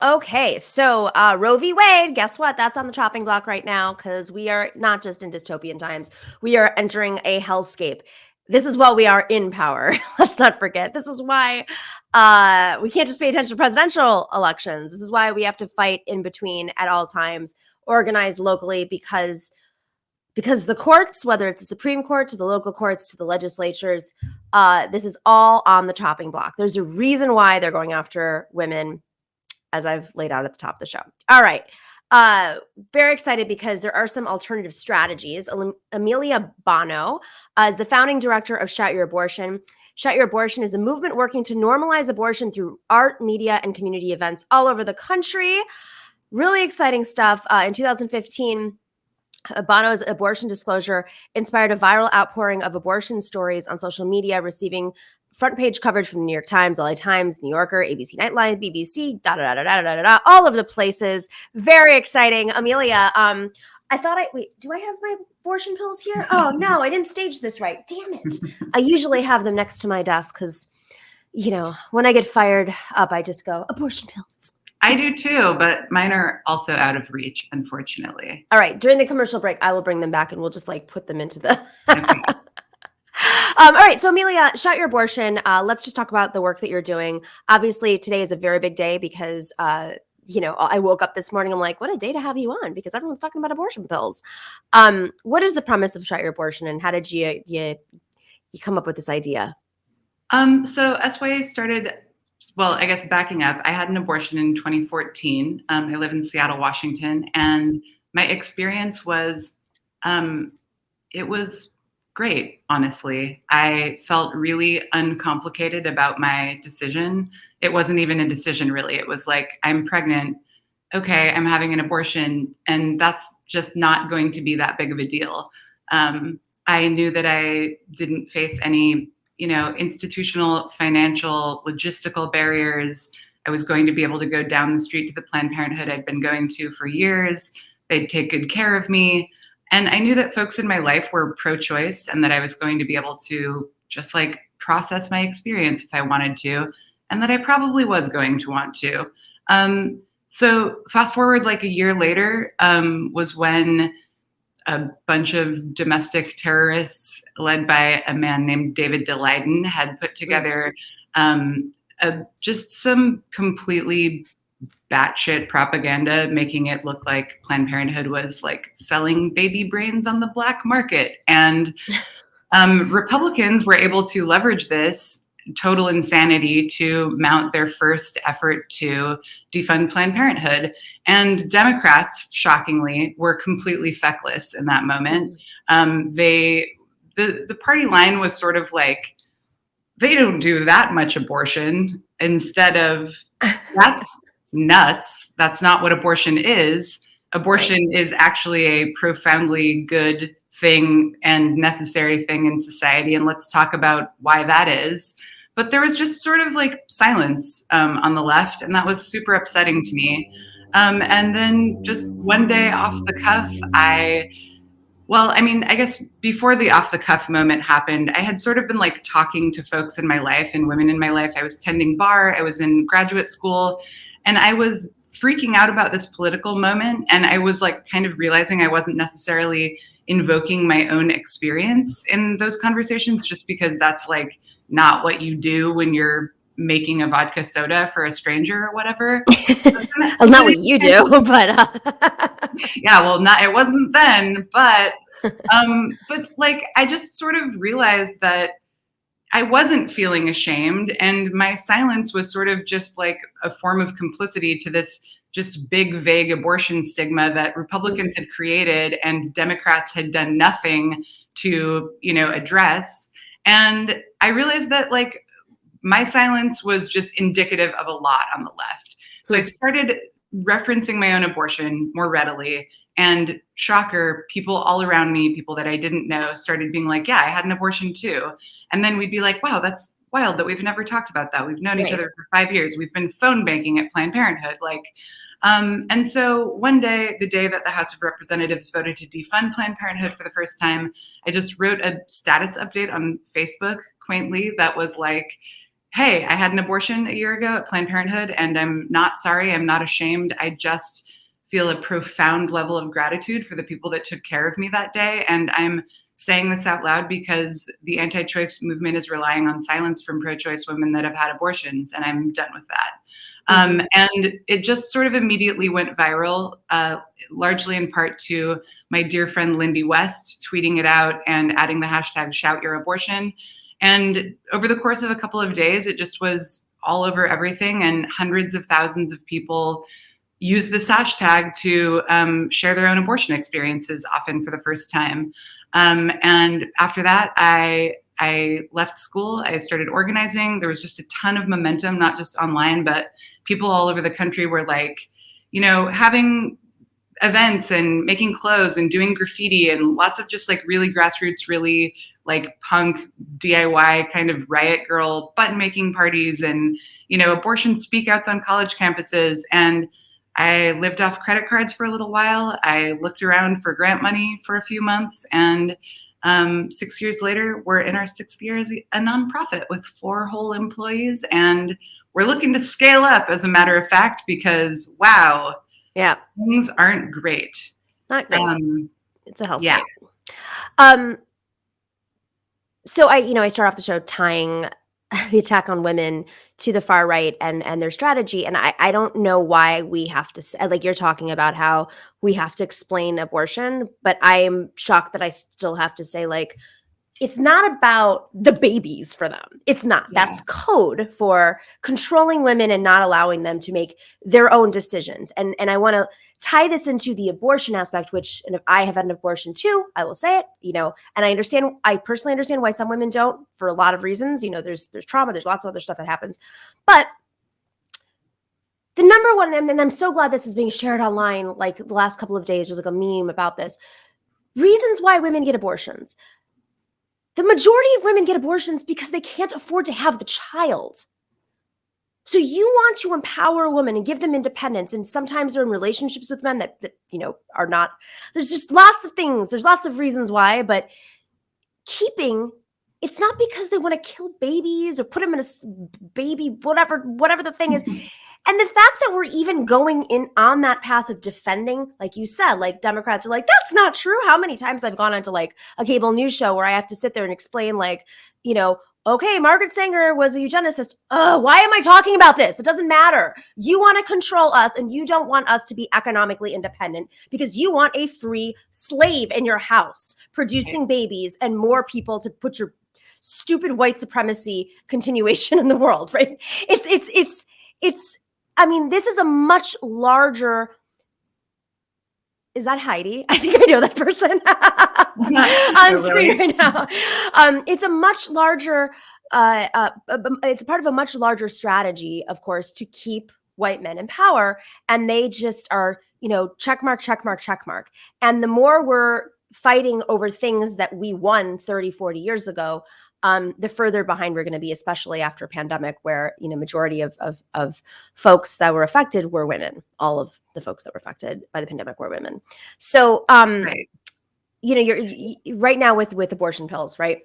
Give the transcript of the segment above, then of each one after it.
Okay, so Roe v. Wade, guess what? That's on the chopping block right now because we are not just in dystopian times. We are entering a hellscape. This is while we are in power. Let's not forget. This is why we can't just pay attention to presidential elections. This is why we have to fight in between at all times, organize locally because the courts, whether it's the Supreme Court to the local courts to the legislatures, this is all on the chopping block. There's a reason why they're going after women, as I've laid out at the top of the show. All right. Very excited because there are some alternative strategies. Amelia Bonow is the founding director of Shout Your Abortion. Shout Your Abortion is a movement working to normalize abortion through art, media, and community events all over the country. Really exciting stuff. In 2015, Bonow's abortion disclosure inspired a viral outpouring of abortion stories on social media, receiving front page coverage from the New York Times, LA Times, New Yorker, ABC Nightline, BBC, all of the places. Very exciting. Amelia, I thought wait, do I have my abortion pills here? Oh no, I didn't stage this right. Damn it. I usually have them next to my desk because, when I get fired up, I just go, abortion pills. I do too, but mine are also out of reach, unfortunately. All right. During the commercial break, I will bring them back and we'll just put them into the. Okay. All right. So, Amelia, Shout Your Abortion. Let's just talk about the work that you're doing. Obviously, today is a very big day because, I woke up this morning. I'm like, what a day to have you on because everyone's talking about abortion pills. What is the premise of Shout Your Abortion and how did you come up with this idea? So SYA started. Well, I guess backing up, I had an abortion in 2014. I live in Seattle, Washington, and my experience was, it was great, honestly. I felt really uncomplicated about my decision. It wasn't even a decision, really. It was like, I'm pregnant. Okay, I'm having an abortion, and that's just not going to be that big of a deal. I knew that I didn't face any institutional, financial, logistical barriers. I was going to be able to go down the street to the Planned Parenthood I'd been going to for years. They'd take good care of me. And I knew that folks in my life were pro-choice and that I was going to be able to just process my experience if I wanted to, and that I probably was going to want to. So fast forward a year later was when a bunch of domestic terrorists led by a man named David Daleiden had put together just some completely batshit propaganda, making it look like Planned Parenthood was selling baby brains on the black market. And Republicans were able to leverage this total insanity to mount their first effort to defund Planned Parenthood. And Democrats, shockingly, were completely feckless in that moment. The party line was sort of they don't do that much abortion, instead of, that's nuts. That's not what abortion is. Abortion is actually a profoundly good thing and necessary thing in society. And let's talk about why that is. But there was just sort of silence on the left, and that was super upsetting to me. And then just one day off the cuff, I guess before the off the cuff moment happened, I had sort of been talking to folks in my life and women in my life. I was tending bar, I was in graduate school, and I was freaking out about this political moment. And I was kind of realizing I wasn't necessarily invoking my own experience in those conversations, just because that's not what you do when you're making a vodka soda for a stranger or whatever. Well, not what you do, but yeah, well, it wasn't then, but I just sort of realized that I wasn't feeling ashamed, and my silence was sort of just a form of complicity to this just big, vague abortion stigma that Republicans had created and Democrats had done nothing to, address. And I realized that my silence was just indicative of a lot on the left. So I started referencing my own abortion more readily, and shocker, people all around me, people that I didn't know, started being yeah, I had an abortion too. And then we'd be wow, that's wild that we've never talked about that. We've known each other for 5 years. We've been phone banking at Planned Parenthood. And so one day, the day that the House of Representatives voted to defund Planned Parenthood for the first time, I just wrote a status update on Facebook, quaintly, that was hey, I had an abortion a year ago at Planned Parenthood, and I'm not sorry. I'm not ashamed. I just feel a profound level of gratitude for the people that took care of me that day. And I'm saying this out loud because the anti-choice movement is relying on silence from pro-choice women that have had abortions, and I'm done with that. And it just sort of immediately went viral, largely in part to my dear friend Lindy West tweeting it out and adding the hashtag shout your abortion. And over the course of a couple of days, it just was all over everything, and hundreds of thousands of people use this hashtag to share their own abortion experiences, often for the first time. And after that, I left school. I started organizing. There was just a ton of momentum, not just online, but people all over the country were like, you know, having events and making clothes and doing graffiti and lots of just like really grassroots, really like punk DIY kind of riot girl button making parties and, you know, abortion speakouts on college campuses. And I lived off credit cards for a little while. I looked around for grant money for a few months, and 6 years later, we're in our 6th year as a nonprofit with 4 whole employees, and we're looking to scale up, as a matter of fact, because wow, Yeah, things aren't great. not great. It's a hellscape. Yeah. So I start off the show tying the attack on women to the far right and their strategy, and I don't know why we have to like you're talking about how we have to explain abortion, but I am shocked that I still have to say, like, it's not about the babies for them. It's not. Yeah. That's code for controlling women and not allowing them to make their own decisions. And I want to tie this into the abortion aspect, which, and if I have had an abortion too, I will say it, and I personally understand why some women don't, for a lot of reasons. There's trauma, there's lots of other stuff that happens. But the number one, and I'm so glad this is being shared online, like the last couple of days, there's like a meme about this. Reasons why women get abortions. The majority of women get abortions because they can't afford to have the child. So you want to empower a woman and give them independence. And sometimes they're in relationships with men that are not. There's just lots of things. There's lots of reasons why. But it's not because they want to kill babies or put them in a baby, whatever the thing is. And the fact that we're even going in on that path of defending, like you said, like Democrats are like, that's not true. How many times I've gone onto like a cable news show where I have to sit there and explain, like, okay, Margaret Sanger was a eugenicist. Why am I talking about this? It doesn't matter. You want to control us, and you don't want us to be economically independent because you want a free slave in your house producing babies and more people to put your stupid white supremacy continuation in the world, right? It's I mean, this is a much larger. Is that Heidi? I think I know that person on screen right now. It's a much larger. It's part of a much larger strategy, of course, to keep white men in power, and they just are, check mark, check mark, check mark. And the more we're fighting over things that we won 30, 40 years ago, the further behind we're going to be, especially after a pandemic where, majority of folks that were affected were women. All of the folks that were affected by the pandemic were women. So, Right. You're right now with abortion pills, right?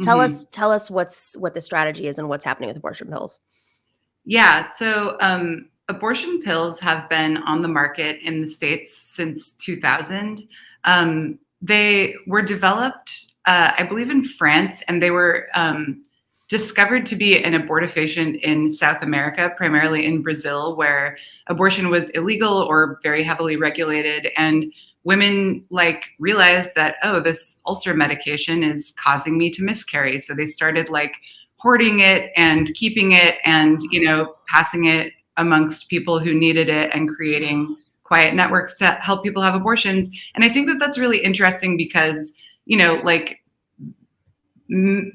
Tell us what the strategy is and what's happening with abortion pills. Yeah. So, abortion pills have been on the market in the States since 2000. They were developed, I believe, in France, and they were discovered to be an abortifacient in South America, primarily in Brazil, where abortion was illegal or very heavily regulated. And women realized that, this ulcer medication is causing me to miscarry. So they started hoarding it and keeping it and, passing it amongst people who needed it and creating quiet networks to help people have abortions. And I think that that's really interesting because,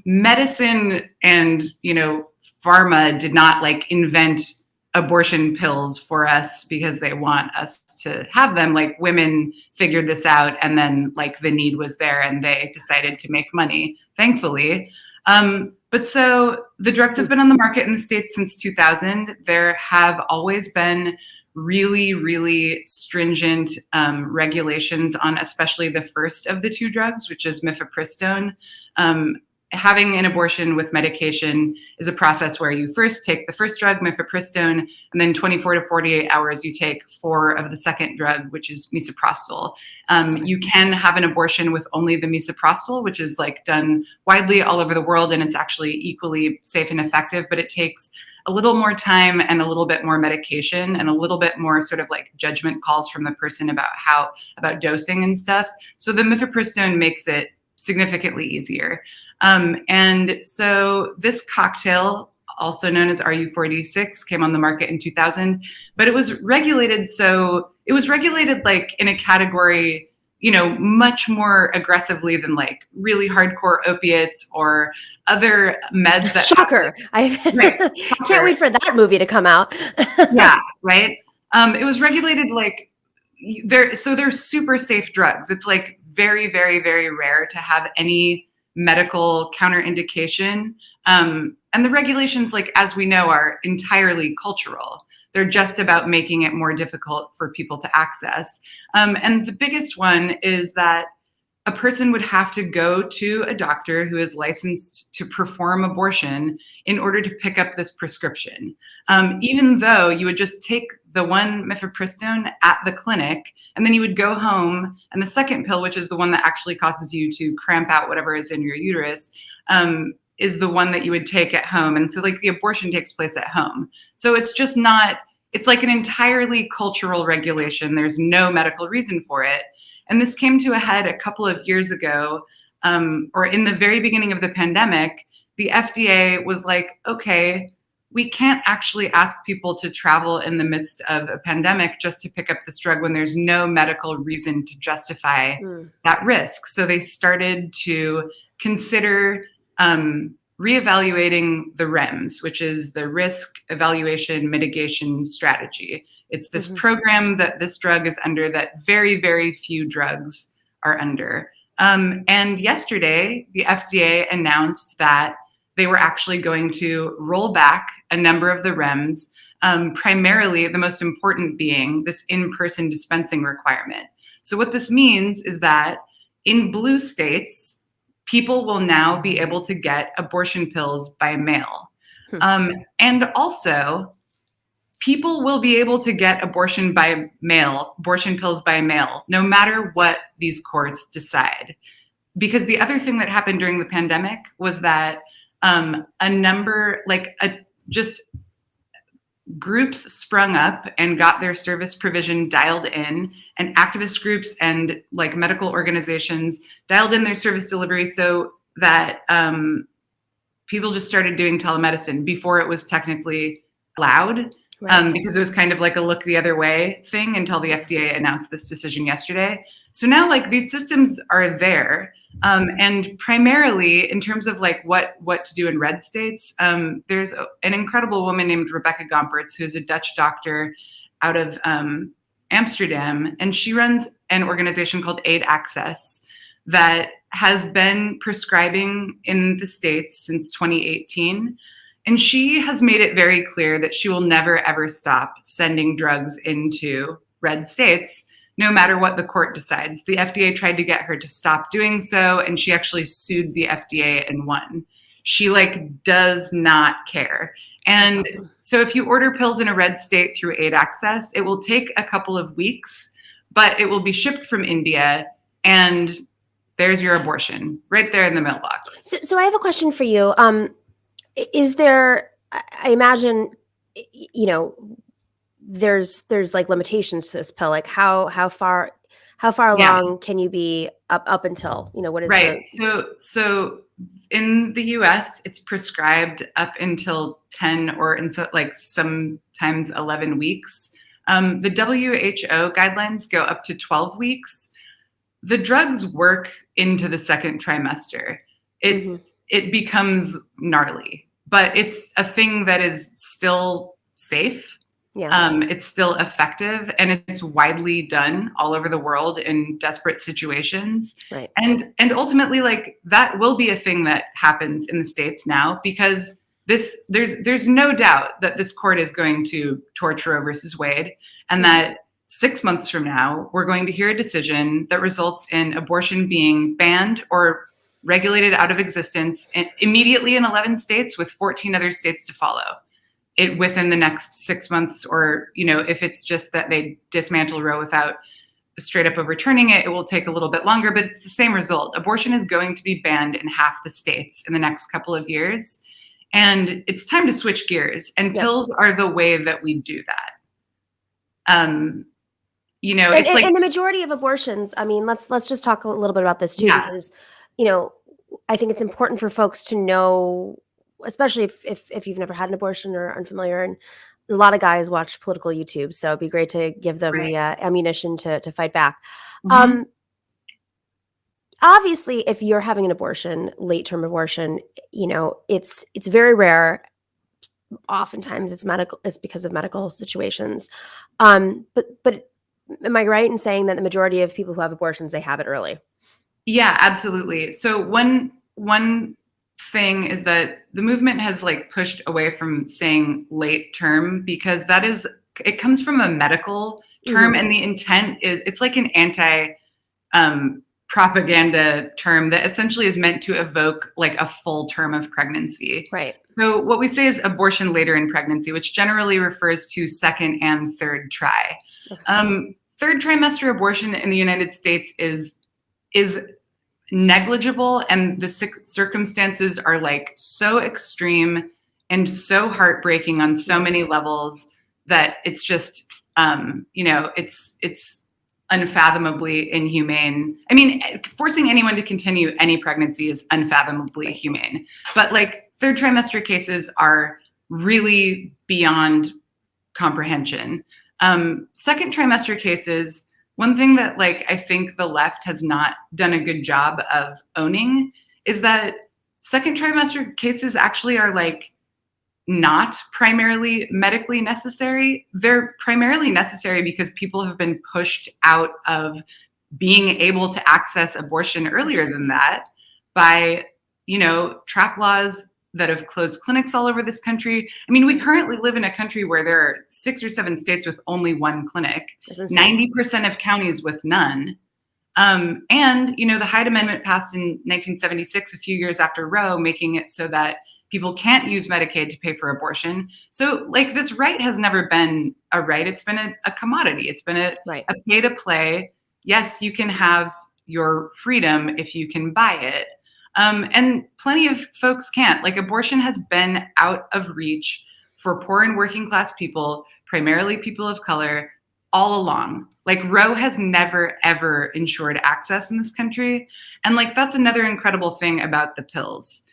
medicine and, pharma did not invent abortion pills for us because they want us to have them. Women figured this out, and then the need was there and they decided to make money, thankfully. But so the drugs have been on the market in the States since 2000. There have always been really, really stringent regulations on especially the first of the 2 drugs, which is mifepristone. having an abortion with medication is a process where you first take the first drug, mifepristone, and then 24 to 48 hours you take 4 of the second drug, which is misoprostol. You can have an abortion with only the misoprostol, which is like done widely all over the world, and it's actually equally safe and effective, but it takes a little more time and a little bit more medication and a little bit more sort of like judgment calls from the person about dosing and stuff. So the mifepristone makes it significantly easier. And so this cocktail, also known as RU46, came on the market in 2000, but it was regulated. So it was regulated like in a category, you know, much more aggressively than like really hardcore opiates or other meds that Shocker. I can't wait for that movie to come out. Yeah, right. It was regulated like they're super safe drugs. It's like very, very, very rare to have any medical counterindication. And the regulations, like, as we know, are entirely cultural. They're just about making it more difficult for people to access. And the biggest one is that a person would have to go to a doctor who is licensed to perform abortion in order to pick up this prescription. Even though you would just take the one mifepristone at the clinic, and then you would go home, and the second pill, which is the one that actually causes you to cramp out whatever is in your uterus, is the one that you would take at home. And so like the abortion takes place at home. So it's just not, it's like an entirely cultural regulation. There's no medical reason for it. And this came to a head a couple of years ago, or in the very beginning of the pandemic. The FDA was like, okay, we can't actually ask people to travel in the midst of a pandemic just to pick up this drug when there's no medical reason to justify that risk. So they started to consider reevaluating the REMS, which is the Risk Evaluation Mitigation Strategy. It's this program that this drug is under that very, very few drugs are under. And yesterday, the FDA announced that they were actually going to roll back a number of the REMS, primarily the most important being this in-person dispensing requirement. So what this means is that in blue states, people will now be able to get abortion pills by mail. And also, people will be able to get abortion pills by mail, no matter what these courts decide. Because the other thing that happened during the pandemic was that just groups sprung up and got their service provision dialed in, and activist groups and like medical organizations dialed in their service delivery so that people just started doing telemedicine before it was technically allowed. Right. Because it was kind of like a look the other way thing until the FDA announced this decision yesterday. So now like these systems are there. And primarily in terms of like what to do in red states, there's an incredible woman named Rebecca Gompertz, who's a Dutch doctor out of Amsterdam. And she runs an organization called Aid Access that has been prescribing in the States since 2018. And she has made it very clear that she will never, ever stop sending drugs into red states, no matter what the court decides. The FDA tried to get her to stop doing so, and she actually sued the FDA and won. She like does not care. And awesome. So if you order pills in a red state through Aid Access, it will take a couple of weeks, but it will be shipped from India, and there's your abortion right there in the mailbox. So I have a question for you. Is there, I imagine, you know, there's like limitations to this pill. Like how far along can you be up until, you know, what is right? So in the US, it's prescribed up until 10 or like sometimes 11 weeks. The WHO guidelines go up to 12 weeks. The drugs work into the second trimester. It becomes gnarly. But it's a thing that is still safe. Yeah. It's still effective, and it's widely done all over the world in desperate situations. Right. And ultimately, like that will be a thing that happens in the States now, because there's no doubt that this court is going to torture Roe versus Wade, and that 6 months from now we're going to hear a decision that results in abortion being banned or regulated out of existence immediately in 11 states with 14 other states to follow it within the next 6 months. Or, if it's just that they dismantle Roe without straight up overturning it, it will take a little bit longer, but it's the same result. Abortion is going to be banned in half the states in the next couple of years. And it's time to switch gears. And pills are the way that we do that. It's like, and the majority of abortions, I mean, let's just talk a little bit about this too, because, I think it's important for folks to know, especially if you've never had an abortion or are unfamiliar. And a lot of guys watch political YouTube, so it'd be great to give them the ammunition to fight back. Obviously, if you're having an abortion, late-term abortion, it's very rare. Oftentimes, it's because of medical situations. But am I right in saying that the majority of people who have abortions, they have it early? Yeah, absolutely. So one thing is that the movement has pushed away from saying late term, because it comes from a medical term, and the intent is, it's like an anti propaganda term that essentially is meant to evoke a full term of pregnancy. Right. So what we say is abortion later in pregnancy, which generally refers to second and third try. Okay. Third trimester abortion in the United States is negligible, and the circumstances are so extreme and so heartbreaking on so many levels that it's just it's unfathomably inhumane. I mean, forcing anyone to continue any pregnancy is unfathomably humane, but third trimester cases are really beyond comprehension. Second trimester cases, one thing that I think the left has not done a good job of owning is that second trimester cases actually are not primarily medically necessary. They're primarily necessary because people have been pushed out of being able to access abortion earlier than that by, trap laws that have closed clinics all over this country. I mean, we currently live in a country where there are 6 or 7 states with only one clinic, 90% of counties with none. And, the Hyde Amendment passed in 1976, a few years after Roe, making it so that people can't use Medicaid to pay for abortion. So this right has never been a right. It's been a commodity. It's been a pay to play. Yes, you can have your freedom if you can buy it. And plenty of folks can't. Abortion has been out of reach for poor and working class people, primarily people of color, all along. Roe has never, ever ensured access in this country. And that's another incredible thing about the pills.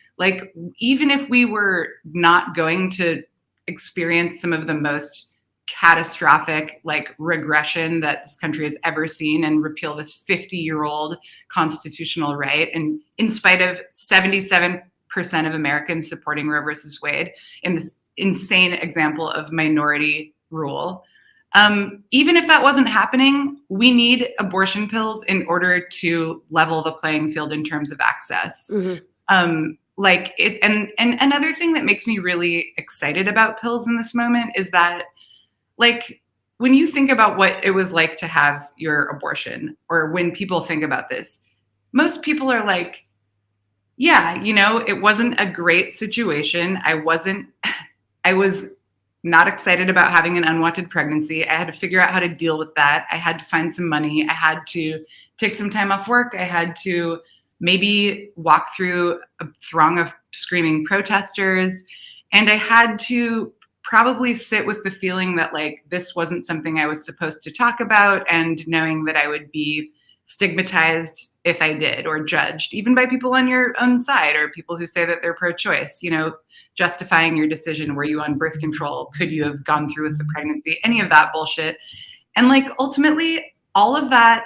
Even if we were not going to experience some of the most catastrophic regression that this country has ever seen and repeal this 50-year-old constitutional right, and in spite of 77% of Americans supporting Roe versus Wade in this insane example of minority rule, even if that wasn't happening, we need abortion pills in order to level the playing field in terms of access. And another thing that makes me really excited about pills in this moment is that when you think about what it was like to have your abortion, or when people think about this, most people are yeah, it wasn't a great situation. I was not excited about having an unwanted pregnancy. I had to figure out how to deal with that. I had to find some money. I had to take some time off work. I had to maybe walk through a throng of screaming protesters. And I had to probably sit with the feeling that this wasn't something I was supposed to talk about, and knowing that I would be stigmatized if I did, or judged even by people on your own side, or people who say that they're pro-choice, justifying your decision. Were you on birth control? Could you have gone through with the pregnancy? Any of that bullshit. And ultimately all of that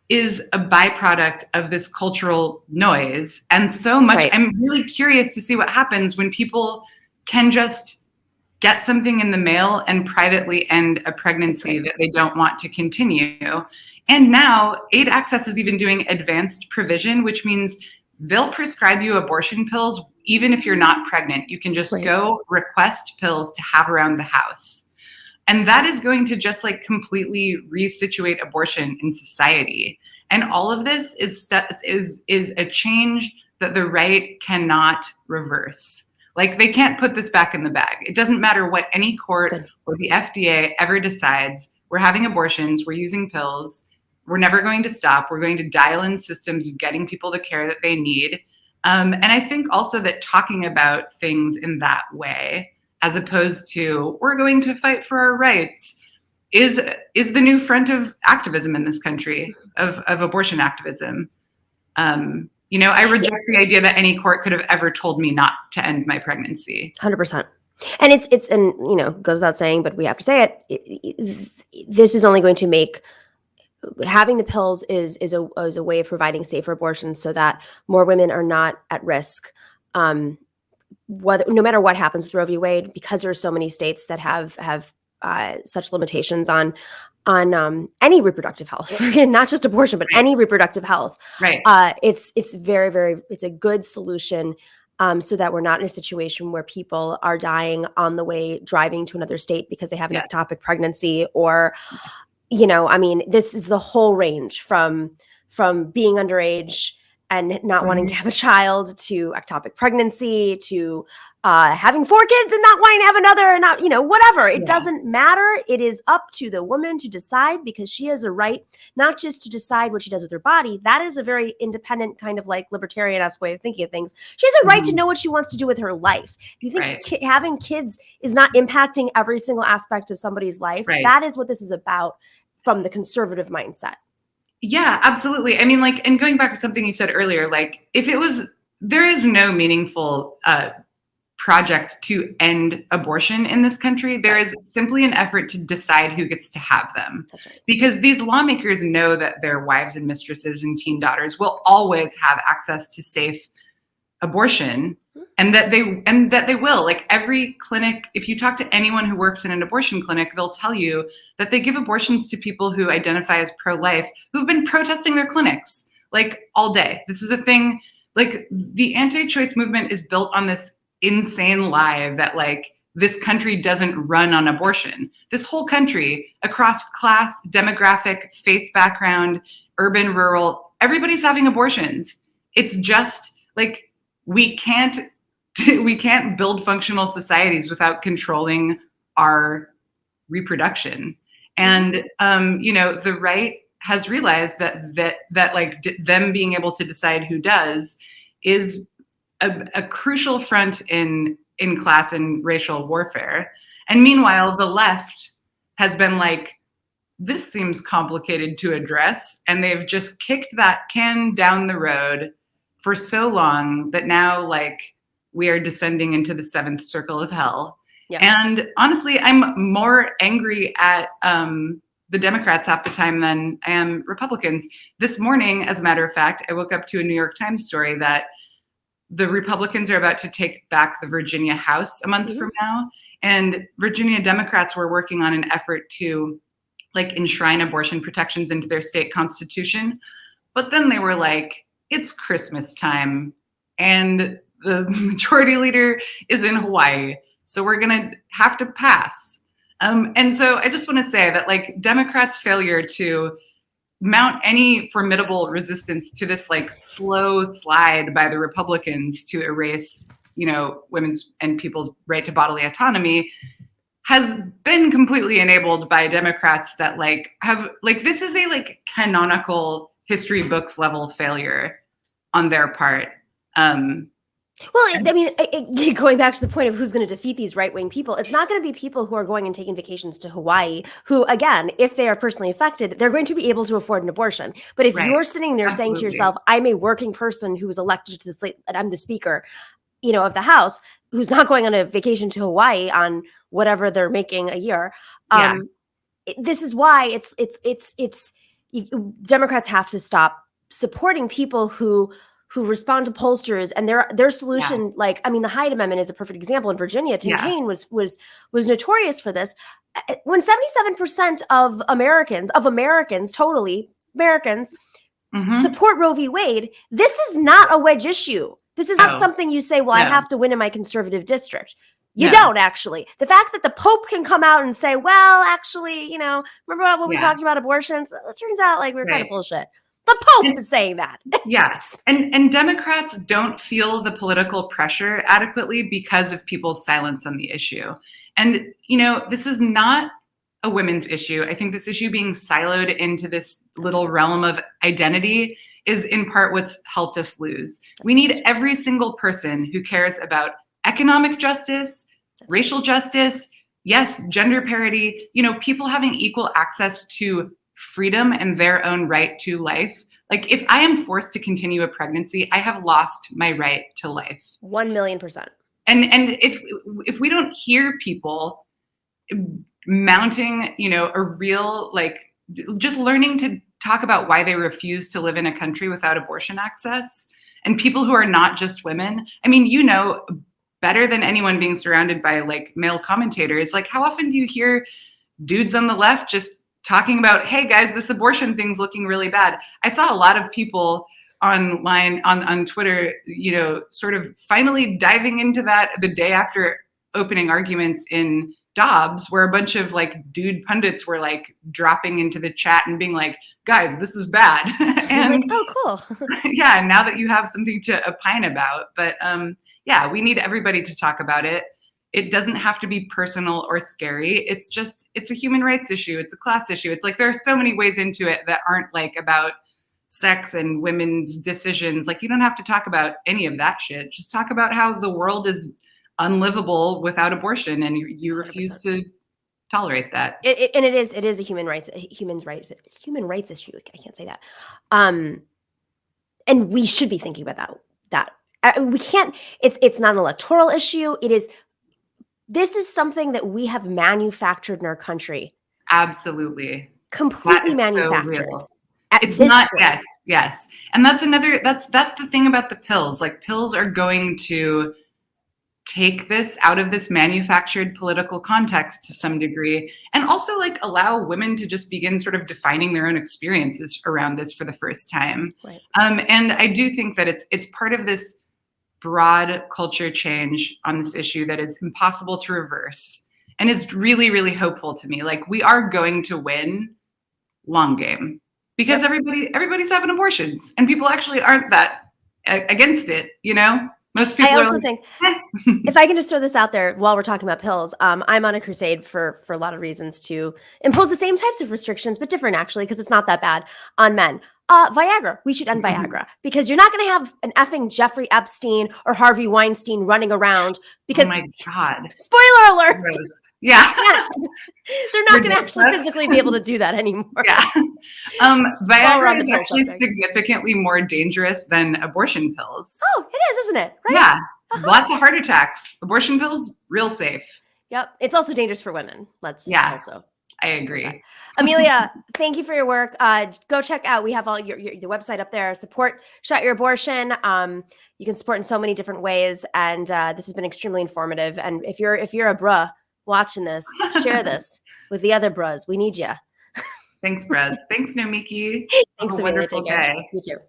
is a byproduct of this cultural noise. And so much, I'm really curious to see what happens when people can just get something in the mail and privately end a pregnancy that they don't want to continue. And now Aid Access is even doing advanced provision, which means they'll prescribe you abortion pills even if you're not pregnant. You can just go request pills to have around the house. And that is going to just completely resituate abortion in society. And all of this is a change that the right cannot reverse. Like, they can't put this back in the bag. It doesn't matter what any court or the FDA ever decides. We're having abortions, we're using pills, we're never going to stop. We're going to dial in systems of getting people the care that they need. And I think also that talking about things in that way, as opposed to we're going to fight for our rights, is the new front of activism in this country, of abortion activism. I reject the idea that any court could have ever told me not to end my pregnancy. 100%. And it's goes without saying, but we have to say it. This is only going to make having the pills is a way of providing safer abortions so that more women are not at risk. No matter what happens with Roe v. Wade, because there are so many states that have such limitations on any reproductive health, not just abortion, but any reproductive health. Right. It's very, very, it's a good solution. So that we're not in a situation where people are dying on the way driving to another state because they have an ectopic pregnancy, or, this is the whole range from being underage and not wanting to have a child, to ectopic pregnancy, to having 4 kids and not wanting to have another, and not, whatever. It doesn't matter. It is up to the woman to decide, because she has a right not just to decide what she does with her body. That is a very independent kind of like libertarian-esque way of thinking of things. She has a right to know what she wants to do with her life. If you think having kids is not impacting every single aspect of somebody's life, that is what this is about from the conservative mindset. Yeah, absolutely. I mean, like, and going back to something you said earlier, like, there is no meaningful project to end abortion in this country. There is simply an effort to decide who gets to have them. That's right. Because these lawmakers know that their wives and mistresses and teen daughters will always have access to safe abortion, and that they will. Like, every clinic, if you talk to anyone who works in an abortion clinic, they'll tell you that they give abortions to people who identify as pro-life, who've been protesting their clinics like all day. This is a thing. Like, the anti-choice movement is built on this insane lie that, like, this country doesn't run on abortion. This whole country, across class, demographic, faith background, urban, rural, everybody's having abortions. It's just like, we can't build functional societies without controlling our reproduction. And the right has realized that like them being able to decide who does is a crucial front in class and racial warfare. And meanwhile, the left has been like, this seems complicated to address, and they've just kicked that can down the road for so long that now, like, we are descending into the 7th circle of hell. Yeah. And honestly, I'm more angry at the Democrats half the time than I am Republicans. This morning, as a matter of fact, I woke up to a New York Times story that the Republicans are about to take back the Virginia House a month from now. And Virginia Democrats were working on an effort to, like, enshrine abortion protections into their state constitution. But then they were like, it's Christmas time and the majority leader is in Hawaii, so we're going to have to pass. And so I just want to say that, like, Democrats' failure to mount any formidable resistance to this, like, slow slide by the Republicans to erase, women's and people's right to bodily autonomy has been completely enabled by Democrats that, like, have, like, this is a, like, canonical history books level failure on their part. Well, I mean, going back to the point of who's going to defeat these right-wing people, it's not going to be people who are going and taking vacations to Hawaii, who, again, if they are personally affected, they're going to be able to afford an abortion. But if you're sitting there saying to yourself, I'm a working person who was elected to the slate, and I'm the speaker, of the House, who's not going on a vacation to Hawaii on whatever they're making a year. This is why it's Democrats have to stop supporting people who respond to pollsters and their solution. Like, I mean, the Hyde Amendment is a perfect example. In Virginia, Tim Kaine was notorious for this. When 77% of Americans, support Roe v. Wade, this is not a wedge issue. This is not something you say, well, I have to win in my conservative district. You don't, actually. The fact that the Pope can come out and say, well, actually, remember when we talked about abortions? It turns out, like, we're kind of full of shit. The Pope is saying that. Yeah. And Democrats don't feel the political pressure adequately because of people's silence on the issue. And, this is not a women's issue. I think this issue being siloed into this little realm of identity is in part what's helped us lose. We need every single person who cares about economic justice, racial justice, yes, gender parity, people having equal access to freedom and their own right to life. Like, if I am forced to continue a pregnancy, I have lost my right to life. 1,000,000%. And if we don't hear people mounting, a real, just learning to talk about why they refuse to live in a country without abortion access, and people who are not just women. I mean, better than anyone being surrounded by male commentators, how often do you hear dudes on the left just talking about, hey guys, this abortion thing's looking really bad? I saw a lot of people online on Twitter, sort of finally diving into that the day after opening arguments in Dobbs, where a bunch of dude pundits were dropping into the chat and being like, guys, this is bad. And oh, cool. Yeah, now that you have something to opine about. But yeah, we need everybody to talk about it. It doesn't have to be personal or scary. It's a human rights issue. It's a class issue. It's there are so many ways into it that aren't about sex and women's decisions. You don't have to talk about any of that shit. Just talk about how the world is unlivable without abortion, and you refuse 100%. To tolerate that. And it is a human rights issue. I can't say that. And we should be thinking about that. We can't. It's not an electoral issue. This is something that we have manufactured in our country. Absolutely. Completely manufactured. So it's not point. Yes. And that's the thing about the pills. Pills are going to take this out of this manufactured political context to some degree, and also allow women to just begin sort of defining their own experiences around this for the first time. Right. And I do think that it's part of this broad culture change on this issue that is impossible to reverse, and is really, really hopeful to me. We are going to win long game, because everybody's having abortions, and people actually aren't that against it, Most people I also think, if I can just throw this out there while we're talking about pills, I'm on a crusade for a lot of reasons to impose the same types of restrictions, but different actually, because it's not that bad on men. Viagra, we should end Viagra, because you're not going to have an effing Jeffrey Epstein or Harvey Weinstein running around, because, oh my God, spoiler alert. Gross. Yeah. They're not going to actually physically be able to do that anymore. Yeah. Viagra is actually significantly more dangerous than abortion pills. Oh, it is, isn't it? Right? Yeah. Lots of heart attacks. Abortion pills, real safe. Yep. It's also dangerous for women. Also. I agree. Amelia, thank you for your work. Go check out. We have all the website up there. Support Shut Your Abortion. You can support in so many different ways, and this has been extremely informative. And if you're a bruh watching this, share this with the other bros. We need you. Thanks, bros. Thanks, Nomiki. Thanks, Have a Amelia. wonderful day. You too.